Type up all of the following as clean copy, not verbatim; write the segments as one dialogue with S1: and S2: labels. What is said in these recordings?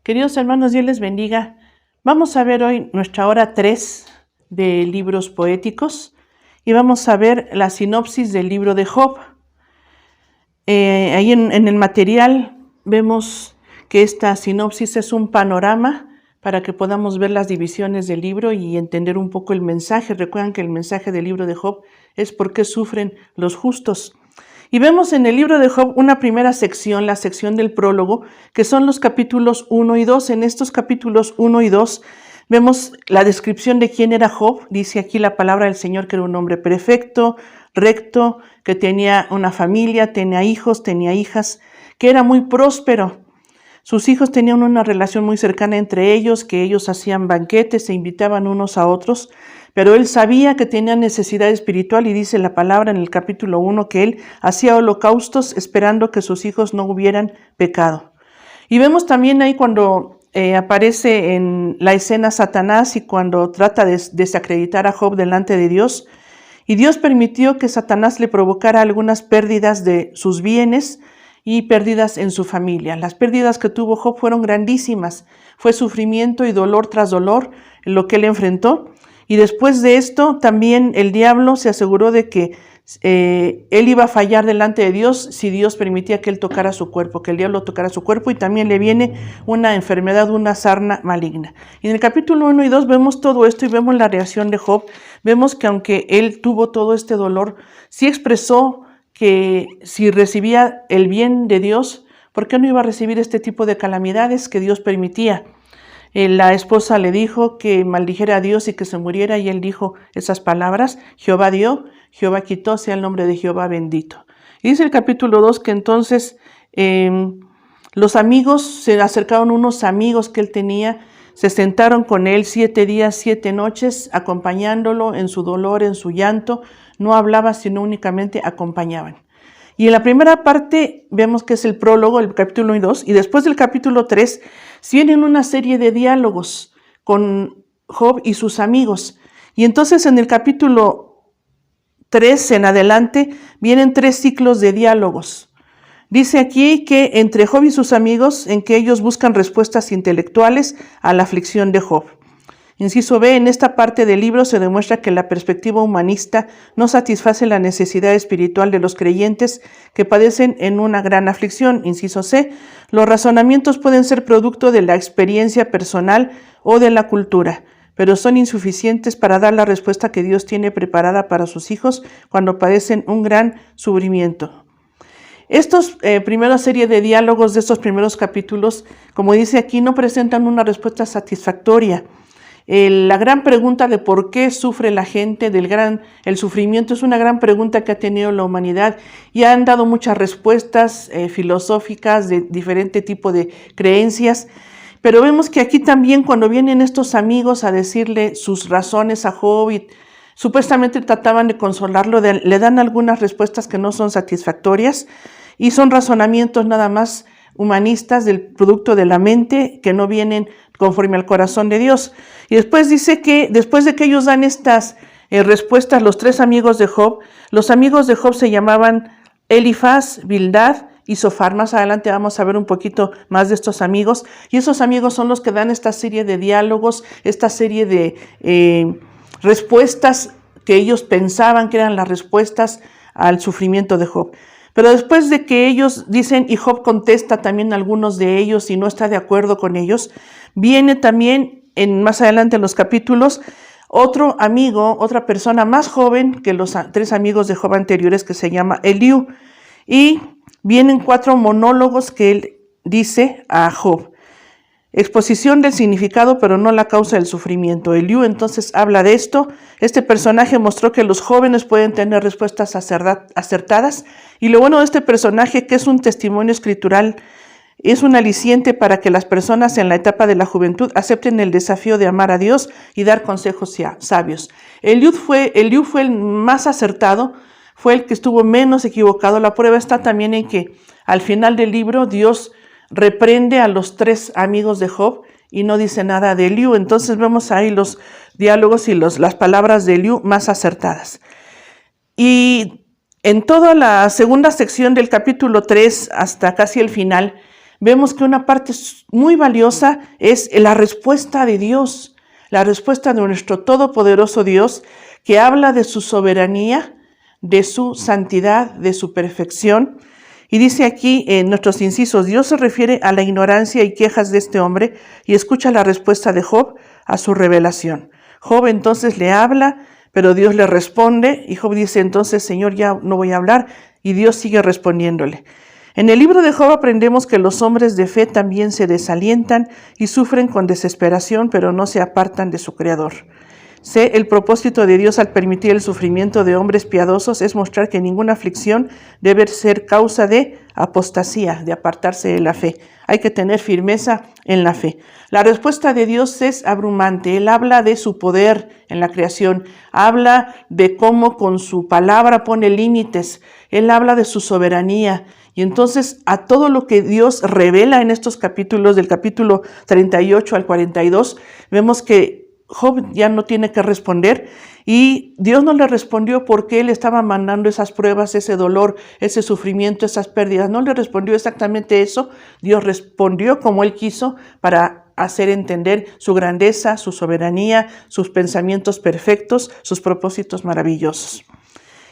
S1: Queridos hermanos, Dios les bendiga. Vamos a ver hoy nuestra hora 3 de libros poéticos y vamos a ver la sinopsis del libro de Job. Ahí en el material vemos que esta sinopsis es un panorama para que podamos ver las divisiones del libro y entender un poco el mensaje. Recuerdan que el mensaje del libro de Job es por qué sufren los justos. Y vemos en el libro de Job una primera sección, la sección del prólogo, que son los capítulos 1 y 2. En estos capítulos 1 y 2 vemos la descripción de quién era Job. Dice aquí la palabra del Señor que era un hombre perfecto, recto, que tenía una familia, tenía hijos, tenía hijas, que era muy próspero. Sus hijos tenían una relación muy cercana entre ellos, que ellos hacían banquetes, se invitaban unos a otros, pero él sabía que tenía necesidad espiritual y dice la palabra en el capítulo 1 que él hacía holocaustos esperando que sus hijos no hubieran pecado. Y vemos también ahí cuando aparece en la escena Satanás y cuando trata de desacreditar a Job delante de Dios, y Dios permitió que Satanás le provocara algunas pérdidas de sus bienes y pérdidas en su familia. Las pérdidas que tuvo Job fueron grandísimas. Fue sufrimiento y dolor tras dolor lo que él enfrentó. Y después de esto, también el diablo se aseguró de que él iba a fallar delante de Dios si Dios permitía que él tocara su cuerpo, que el diablo tocara su cuerpo, y también le viene una enfermedad, una sarna maligna. Y en el capítulo 1 y 2 vemos todo esto y vemos la reacción de Job. Vemos que aunque él tuvo todo este dolor, sí expresó que si recibía el bien de Dios, ¿por qué no iba a recibir este tipo de calamidades que Dios permitía? La esposa le dijo que maldijera a Dios y que se muriera, y él dijo esas palabras: Jehová dio, Jehová quitó, sea el nombre de Jehová bendito. Y dice el capítulo 2 que entonces los amigos, se acercaron unos amigos que él tenía, se sentaron con él 7 días, 7 noches, acompañándolo en su dolor, en su llanto. No hablaba, sino únicamente acompañaban. Y en la primera parte vemos que es el prólogo, el capítulo 1 y 2, y después del capítulo 3 vienen una serie de diálogos con Job y sus amigos. Y entonces en el capítulo 3 en adelante vienen 3 ciclos de diálogos. Dice aquí que entre Job y sus amigos, en que ellos buscan respuestas intelectuales a la aflicción de Job. Inciso B, en esta parte del libro se demuestra que la perspectiva humanista no satisface la necesidad espiritual de los creyentes que padecen en una gran aflicción. Inciso C, los razonamientos pueden ser producto de la experiencia personal o de la cultura, pero son insuficientes para dar la respuesta que Dios tiene preparada para sus hijos cuando padecen un gran sufrimiento. Estos primeros serie de diálogos de estos primeros capítulos, como dice aquí, no presentan una respuesta satisfactoria. La gran pregunta de por qué sufre la gente, el sufrimiento, es una gran pregunta que ha tenido la humanidad, y han dado muchas respuestas filosóficas de diferente tipo de creencias. Pero vemos que aquí también, cuando vienen estos amigos a decirle sus razones a Job y supuestamente trataban de consolarlo, le dan algunas respuestas que no son satisfactorias y son razonamientos nada más humanistas del producto de la mente, que no vienen conforme al corazón de Dios. Y después dice que después de que ellos dan estas respuestas, los 3 amigos de Job, los amigos de Job se llamaban Elifaz, Bildad y Zofar. Más adelante vamos a ver un poquito más de estos amigos, y esos amigos son los que dan esta serie de diálogos, esta serie de respuestas que ellos pensaban que eran las respuestas al sufrimiento de Job. Pero después de que ellos dicen, y Job contesta también a algunos de ellos y no está de acuerdo con ellos, viene también más adelante en los capítulos otro amigo, otra persona más joven que los 3 amigos de Job anteriores, que se llama Eliú, y vienen 4 monólogos que él dice a Job. Exposición del significado, pero no la causa del sufrimiento. Eliú entonces habla de esto. Este personaje mostró que los jóvenes pueden tener respuestas acertadas, y lo bueno de este personaje, que es un testimonio escritural, es un aliciente para que las personas en la etapa de la juventud acepten el desafío de amar a Dios y dar consejos sabios. Eliú fue el más acertado, fue el que estuvo menos equivocado. La prueba está también en que al final del libro Dios reprende a los 3 amigos de Job y no dice nada de Eliú. Entonces vemos ahí los diálogos y las palabras de Eliú más acertadas. Y en toda la segunda sección del capítulo 3 hasta casi el final, vemos que una parte muy valiosa es la respuesta de Dios, la respuesta de nuestro todopoderoso Dios, que habla de su soberanía, de su santidad, de su perfección. Y dice aquí en nuestros incisos, Dios se refiere a la ignorancia y quejas de este hombre y escucha la respuesta de Job a su revelación. Job entonces le habla, pero Dios le responde y Job dice entonces, Señor, ya no voy a hablar, y Dios sigue respondiéndole. En el libro de Job aprendemos que los hombres de fe también se desalientan y sufren con desesperación, pero no se apartan de su Creador. El propósito de Dios al permitir el sufrimiento de hombres piadosos es mostrar que ninguna aflicción debe ser causa de apostasía, de apartarse de la fe. Hay que tener firmeza en la fe. La respuesta de Dios es abrumante. Él habla de su poder en la creación, habla de cómo con su palabra pone límites, Él habla de su soberanía. Y entonces a todo lo que Dios revela en estos capítulos, del capítulo 38 al 42, vemos que Job ya no tiene que responder y Dios no le respondió porque él estaba mandando esas pruebas, ese dolor, ese sufrimiento, esas pérdidas. No le respondió exactamente eso. Dios respondió como él quiso para hacer entender su grandeza, su soberanía, sus pensamientos perfectos, sus propósitos maravillosos.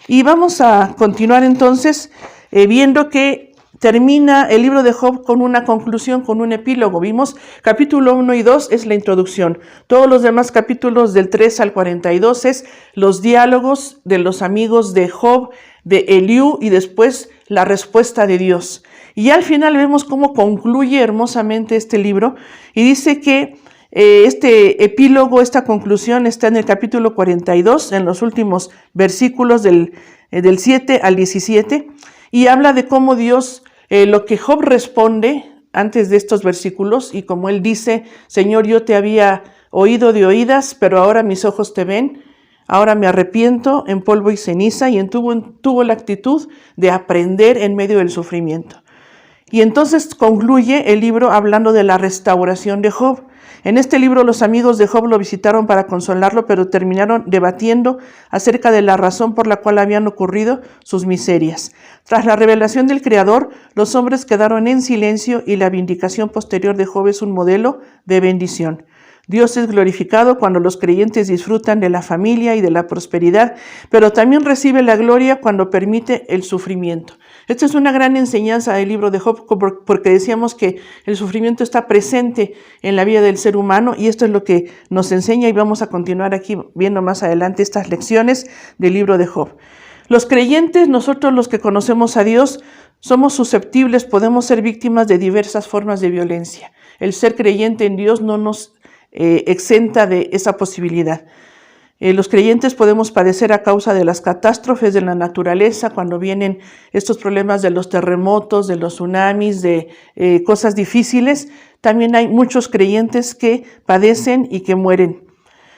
S1: Y vamos a continuar entonces viendo que termina el libro de Job con una conclusión, con un epílogo. Vimos capítulo 1 y 2 es la introducción. Todos los demás capítulos del 3 al 42 es los diálogos de los amigos de Job, de Eliú y después la respuesta de Dios. Y al final vemos cómo concluye hermosamente este libro y dice que este epílogo, esta conclusión está en el capítulo 42, en los últimos versículos del 7 al 17, y habla de cómo Dios, lo que Job responde antes de estos versículos, y como él dice, Señor, yo te había oído de oídas, pero ahora mis ojos te ven, ahora me arrepiento en polvo y ceniza, y tuvo la actitud de aprender en medio del sufrimiento. Y entonces concluye el libro hablando de la restauración de Job. En este libro los amigos de Job lo visitaron para consolarlo, pero terminaron debatiendo acerca de la razón por la cual habían ocurrido sus miserias. Tras la revelación del Creador, los hombres quedaron en silencio y la vindicación posterior de Job es un modelo de bendición. Dios es glorificado cuando los creyentes disfrutan de la familia y de la prosperidad, pero también recibe la gloria cuando permite el sufrimiento. Esta es una gran enseñanza del libro de Job, porque decíamos que el sufrimiento está presente en la vida del ser humano y esto es lo que nos enseña y vamos a continuar aquí viendo más adelante estas lecciones del libro de Job. Los creyentes, nosotros los que conocemos a Dios, somos susceptibles, podemos ser víctimas de diversas formas de violencia. El ser creyente en Dios no nos exenta de esa posibilidad. Los creyentes podemos padecer a causa de las catástrofes de la naturaleza, cuando vienen estos problemas de los terremotos, de los tsunamis, de cosas difíciles. También hay muchos creyentes que padecen y que mueren.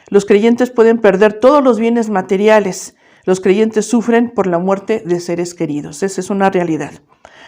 S1: Los creyentes pueden perder todos los bienes materiales. Los creyentes sufren por la muerte de seres queridos. Esa es una realidad.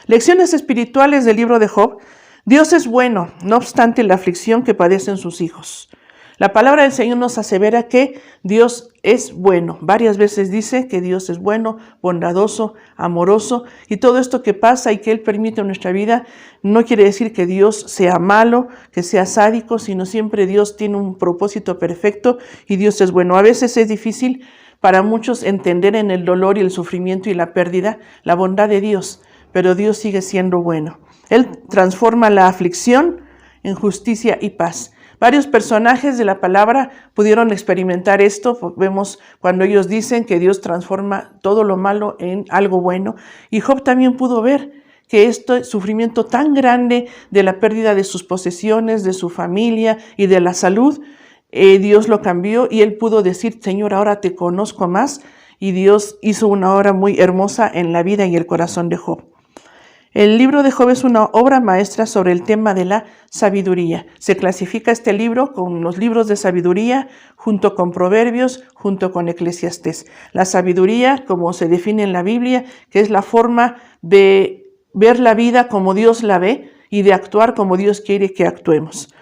S1: Lecciones espirituales del libro de Job. Dios es bueno, no obstante la aflicción que padecen sus hijos. La palabra del Señor nos asevera que Dios es bueno. Varias veces dice que Dios es bueno, bondadoso, amoroso, y todo esto que pasa y que Él permite en nuestra vida no quiere decir que Dios sea malo, que sea sádico, sino siempre Dios tiene un propósito perfecto y Dios es bueno. A veces es difícil para muchos entender en el dolor y el sufrimiento y la pérdida la bondad de Dios, pero Dios sigue siendo bueno. Él transforma la aflicción en justicia y paz. Varios personajes de la palabra pudieron experimentar esto. Vemos cuando ellos dicen que Dios transforma todo lo malo en algo bueno. Y Job también pudo ver que este sufrimiento tan grande de la pérdida de sus posesiones, de su familia y de la salud, Dios lo cambió y él pudo decir, Señor, ahora te conozco más. Y Dios hizo una obra muy hermosa en la vida y el corazón de Job. El libro de Job es una obra maestra sobre el tema de la sabiduría. Se clasifica este libro con los libros de sabiduría, junto con Proverbios, junto con Eclesiastés. La sabiduría, como se define en la Biblia, que es la forma de ver la vida como Dios la ve y de actuar como Dios quiere que actuemos.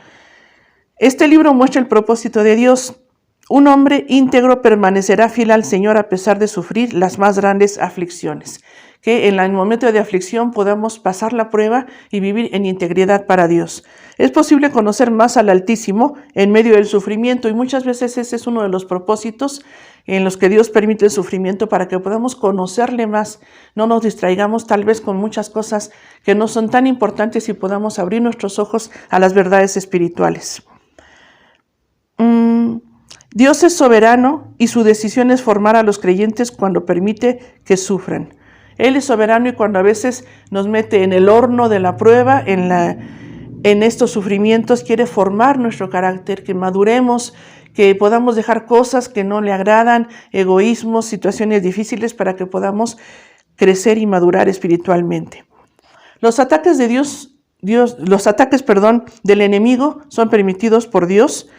S1: Este libro muestra el propósito de Dios. Un hombre íntegro permanecerá fiel al Señor a pesar de sufrir las más grandes aflicciones. que en el momento de aflicción podamos pasar la prueba y vivir en integridad para Dios. Es posible conocer más al Altísimo en medio del sufrimiento y muchas veces ese es uno de los propósitos en los que Dios permite el sufrimiento para que podamos conocerle más, no nos distraigamos tal vez con muchas cosas que no son tan importantes y podamos abrir nuestros ojos a las verdades espirituales. Dios es soberano y su decisión es formar a los creyentes cuando permite que sufran. Él es soberano y cuando a veces nos mete en el horno de la prueba, en estos sufrimientos, quiere formar nuestro carácter, que maduremos, que podamos dejar cosas que no le agradan, egoísmos, situaciones difíciles para que podamos crecer y madurar espiritualmente. Los ataques del enemigo son permitidos por Dios.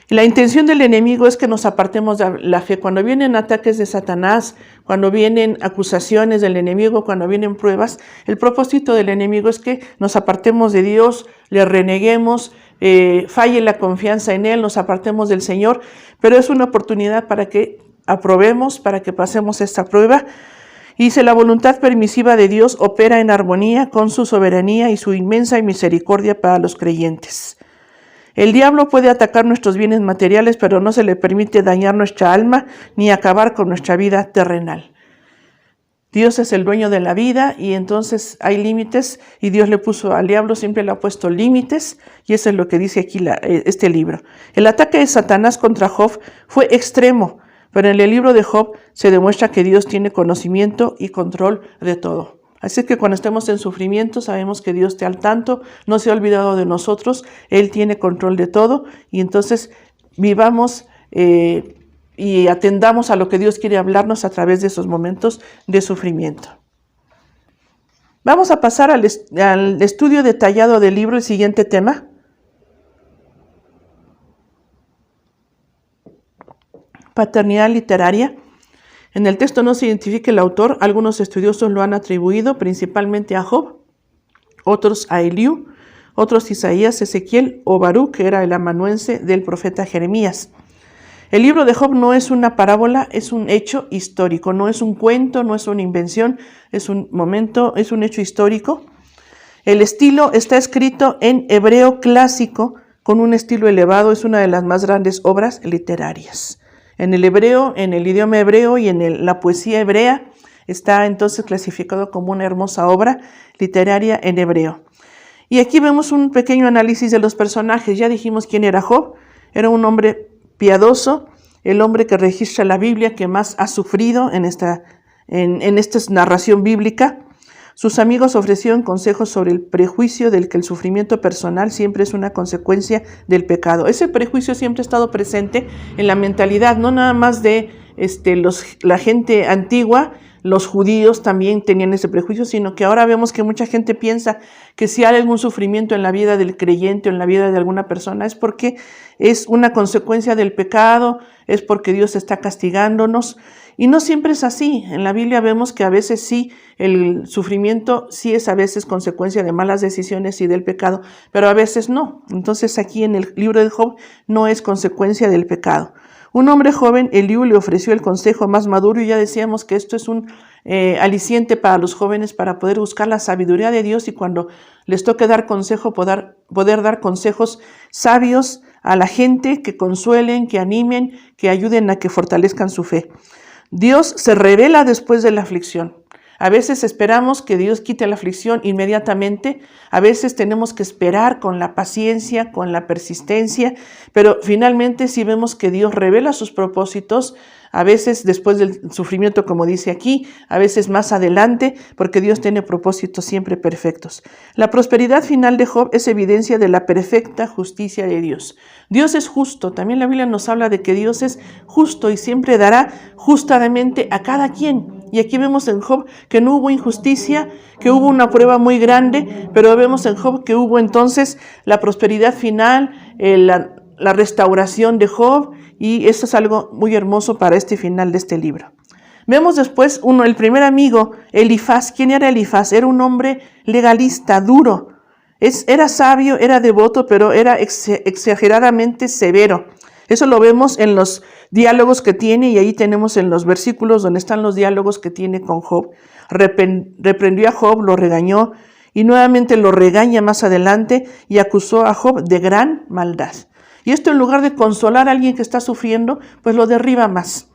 S1: La intención del enemigo es que nos apartemos de la fe. Cuando vienen ataques de Satanás, cuando vienen acusaciones del enemigo, cuando vienen pruebas, el propósito del enemigo es que nos apartemos de Dios, le reneguemos, falle la confianza en Él, nos apartemos del Señor, pero es una oportunidad para que aprobemos, para que pasemos esta prueba. Y dice, la voluntad permisiva de Dios opera en armonía con su soberanía y su inmensa misericordia para los creyentes. El diablo puede atacar nuestros bienes materiales, pero no se le permite dañar nuestra alma ni acabar con nuestra vida terrenal. Dios es el dueño de la vida y entonces hay límites y Dios le puso al diablo, siempre le ha puesto límites y eso es lo que dice aquí este libro. El ataque de Satanás contra Job fue extremo, pero en el libro de Job se demuestra que Dios tiene conocimiento y control de todo. Así que cuando estemos en sufrimiento sabemos que Dios está al tanto, no se ha olvidado de nosotros, Él tiene control de todo y entonces vivamos y atendamos a lo que Dios quiere hablarnos a través de esos momentos de sufrimiento. Vamos a pasar al estudio detallado del libro, el siguiente tema. Paternidad literaria. En el texto no se identifica el autor, algunos estudiosos lo han atribuido principalmente a Job, otros a Eliú, otros Isaías, Ezequiel o Baruc, que era el amanuense del profeta Jeremías. El libro de Job no es una parábola, es un hecho histórico, no es un cuento, no es una invención, es un hecho histórico. El estilo está escrito en hebreo clásico, con un estilo elevado, es una de las más grandes obras literarias. En el hebreo, en el idioma hebreo y en la poesía hebrea, está entonces clasificado como una hermosa obra literaria en hebreo. Y aquí vemos un pequeño análisis de los personajes. Ya dijimos quién era Job. Era un hombre piadoso, el hombre que registra la Biblia que más ha sufrido en esta narración bíblica. Sus amigos ofrecieron consejos sobre el prejuicio del que el sufrimiento personal siempre es una consecuencia del pecado. Ese prejuicio siempre ha estado presente en la mentalidad, no nada más de la gente antigua. Los judíos también tenían ese prejuicio, sino que ahora vemos que mucha gente piensa que si hay algún sufrimiento en la vida del creyente o en la vida de alguna persona es porque es una consecuencia del pecado, es porque Dios está castigándonos. Y no siempre es así. En la Biblia vemos que a veces sí, el sufrimiento sí es a veces consecuencia de malas decisiones y del pecado, pero a veces no. Entonces aquí en el libro de Job no es consecuencia del pecado. Un hombre joven, Eliú, le ofreció el consejo más maduro y ya decíamos que esto es un aliciente para los jóvenes para poder buscar la sabiduría de Dios y cuando les toque dar consejo, poder dar consejos sabios a la gente que consuelen, que animen, que ayuden a que fortalezcan su fe. Dios se revela después de la aflicción. A veces esperamos que Dios quite la aflicción inmediatamente, a veces tenemos que esperar con la paciencia, con la persistencia, pero finalmente sí vemos que Dios revela sus propósitos, a veces después del sufrimiento, como dice aquí, a veces más adelante, porque Dios tiene propósitos siempre perfectos. La prosperidad final de Job es evidencia de la perfecta justicia de Dios. Dios es justo, también la Biblia nos habla de que Dios es justo y siempre dará justamente a cada quien. Y aquí vemos en Job que no hubo injusticia, que hubo una prueba muy grande, pero vemos en Job que hubo entonces la prosperidad final, la restauración de Job, y eso es algo muy hermoso para este final de este libro. Vemos después el primer amigo, Elifaz. ¿Quién era Elifaz? Era un hombre legalista, duro. Era sabio, era devoto, pero era exageradamente severo. Eso lo vemos en los diálogos que tiene, y ahí tenemos en los versículos donde están los diálogos que tiene con Job. Reprendió a Job, lo regañó, y nuevamente lo regaña más adelante y acusó a Job de gran maldad. Y esto, en lugar de consolar a alguien que está sufriendo, pues lo derriba más.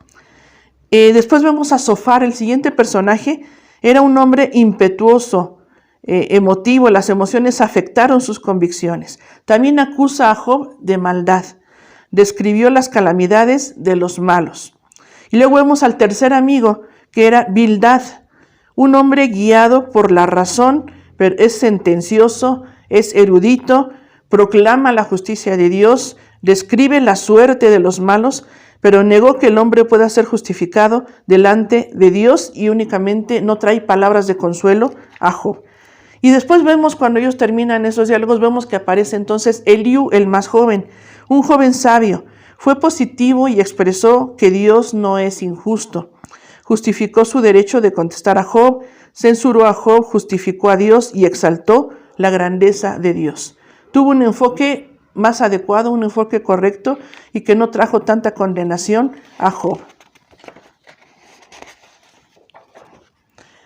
S1: Después vemos a Zofar, el siguiente personaje. Era un hombre impetuoso, emotivo. Las emociones afectaron sus convicciones. También acusa a Job de maldad. Describió las calamidades de los malos. Y luego vemos al tercer amigo, que era Bildad, un hombre guiado por la razón, pero es sentencioso, es erudito, proclama la justicia de Dios, describe la suerte de los malos, pero negó que el hombre pueda ser justificado delante de Dios, y únicamente no trae palabras de consuelo a Job. Y después vemos, cuando ellos terminan esos diálogos, vemos que aparece entonces Eliú, el más joven, un joven sabio. Fue positivo y expresó que Dios no es injusto. Justificó su derecho de contestar a Job, censuró a Job, justificó a Dios y exaltó la grandeza de Dios. Tuvo un enfoque más adecuado, un enfoque correcto, y que no trajo tanta condenación a Job.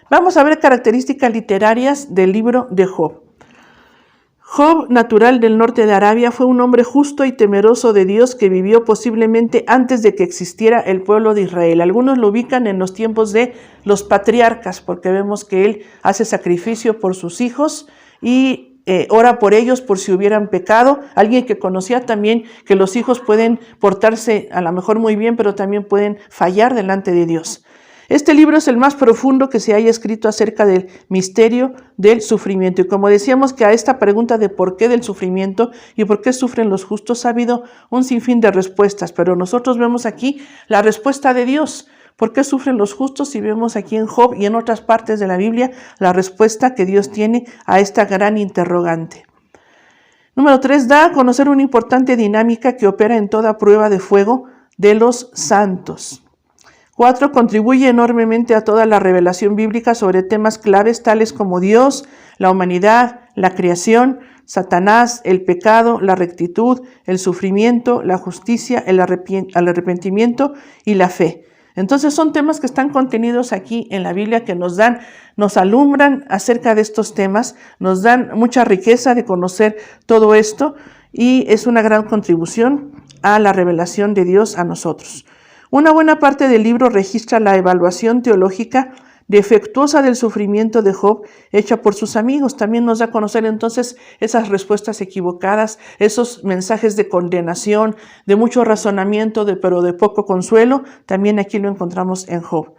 S1: Vamos a ver características literarias del libro de Job. Job, natural del norte de Arabia, fue un hombre justo y temeroso de Dios que vivió posiblemente antes de que existiera el pueblo de Israel. Algunos lo ubican en los tiempos de los patriarcas, porque vemos que él hace sacrificio por sus hijos y ora por ellos por si hubieran pecado. Alguien que conocía también que los hijos pueden portarse a lo mejor muy bien, pero también pueden fallar delante de Dios. Este libro es el más profundo que se haya escrito acerca del misterio del sufrimiento. Y como decíamos, que a esta pregunta de por qué del sufrimiento y por qué sufren los justos ha habido un sinfín de respuestas, pero nosotros vemos aquí la respuesta de Dios. ¿Por qué sufren los justos? Y vemos aquí en Job y en otras partes de la Biblia la respuesta que Dios tiene a esta gran interrogante. Número 3, da a conocer una importante dinámica que opera en toda prueba de fuego de los santos. 4, contribuye enormemente a toda la revelación bíblica sobre temas claves tales como Dios, la humanidad, la creación, Satanás, el pecado, la rectitud, el sufrimiento, la justicia, el arrepentimiento y la fe. Entonces son temas que están contenidos aquí en la Biblia, que nos alumbran acerca de estos temas, nos dan mucha riqueza de conocer todo esto, y es una gran contribución a la revelación de Dios a nosotros. Una buena parte del libro registra la evaluación teológica defectuosa del sufrimiento de Job hecha por sus amigos. También nos da a conocer entonces esas respuestas equivocadas, esos mensajes de condenación, de mucho razonamiento, pero de poco consuelo. También aquí lo encontramos en Job.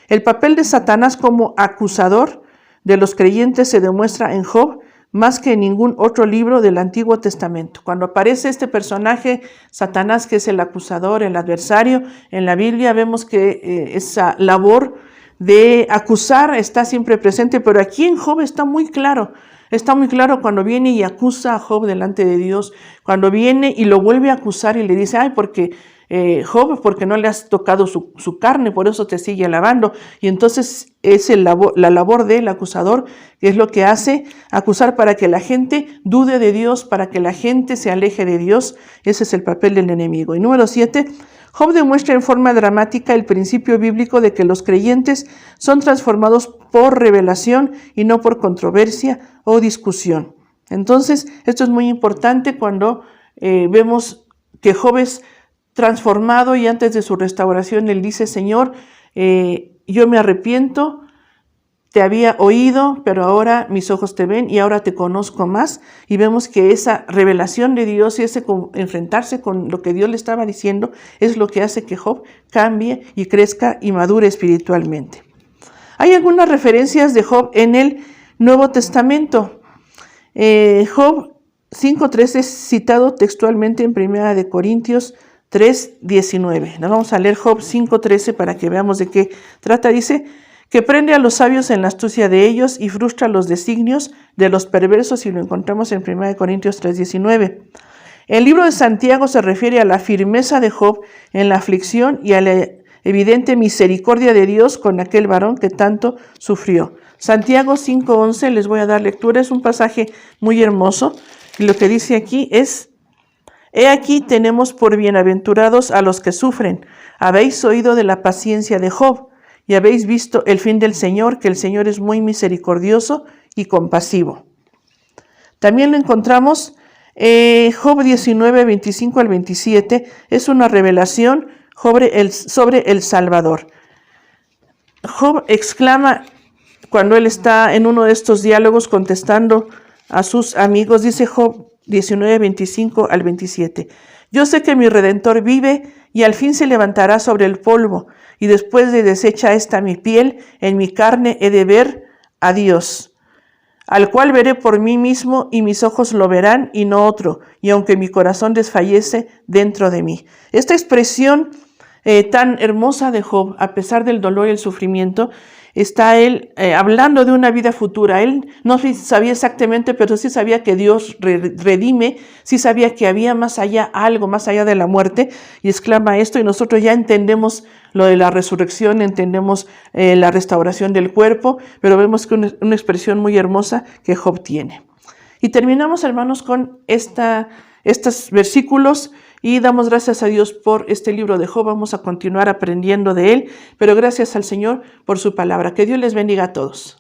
S1: El papel de Satanás como acusador de los creyentes se demuestra en Job más que en ningún otro libro del Antiguo Testamento. Cuando aparece este personaje, Satanás, que es el acusador, el adversario, en la Biblia vemos que esa labor de acusar está siempre presente, pero aquí en Job está muy claro cuando viene y acusa a Job delante de Dios, cuando viene y lo vuelve a acusar y le dice, porque Job, porque no le has tocado su carne, por eso te sigue alabando. Y entonces es la labor del acusador, que es lo que hace, acusar para que la gente dude de Dios, para que la gente se aleje de Dios. Ese es el papel del enemigo. Y número 7, Job demuestra en forma dramática el principio bíblico de que los creyentes son transformados por revelación y no por controversia o discusión. Entonces, esto es muy importante cuando vemos que Job es transformado, y antes de su restauración él dice, Señor, yo me arrepiento, te había oído, pero ahora mis ojos te ven y ahora te conozco más. Y vemos que esa revelación de Dios y ese enfrentarse con lo que Dios le estaba diciendo es lo que hace que Job cambie y crezca y madure espiritualmente. Hay algunas referencias de Job en el Nuevo Testamento. Job 5.3 es citado textualmente en 1 Corintios 3.19. Nos vamos a leer Job 5.13 para que veamos de qué trata. Dice que prende a los sabios en la astucia de ellos y frustra los designios de los perversos, y lo encontramos en 1 Corintios 3.19. El libro de Santiago se refiere a la firmeza de Job en la aflicción y a la evidente misericordia de Dios con aquel varón que tanto sufrió. Santiago 5.11, les voy a dar lectura, es un pasaje muy hermoso, y lo que dice aquí es He aquí tenemos por bienaventurados a los que sufren. Habéis oído de la paciencia de Job y habéis visto el fin del Señor, que el Señor es muy misericordioso y compasivo. También lo encontramos Job 19, 25 al 27, es una revelación sobre el Salvador. Job exclama cuando él está en uno de estos diálogos contestando a sus amigos, dice Job 19, 25 al 27. Yo sé que mi Redentor vive y al fin se levantará sobre el polvo, y después de deshecha esta mi piel, en mi carne he de ver a Dios, al cual veré por mí mismo, y mis ojos lo verán y no otro, y aunque mi corazón desfallece dentro de mí. Esta expresión tan hermosa de Job, a pesar del dolor y el sufrimiento, está él hablando de una vida futura. Él no sabía exactamente, pero sí sabía que Dios redime, sí sabía que había más allá, algo más allá de la muerte, y exclama esto, y nosotros ya entendemos lo de la resurrección, entendemos la restauración del cuerpo, pero vemos que una expresión muy hermosa que Job tiene. Y terminamos, hermanos, con estos versículos y damos gracias a Dios por este libro de Job. Vamos a continuar aprendiendo de él, pero gracias al Señor por su palabra. Que Dios les bendiga a todos.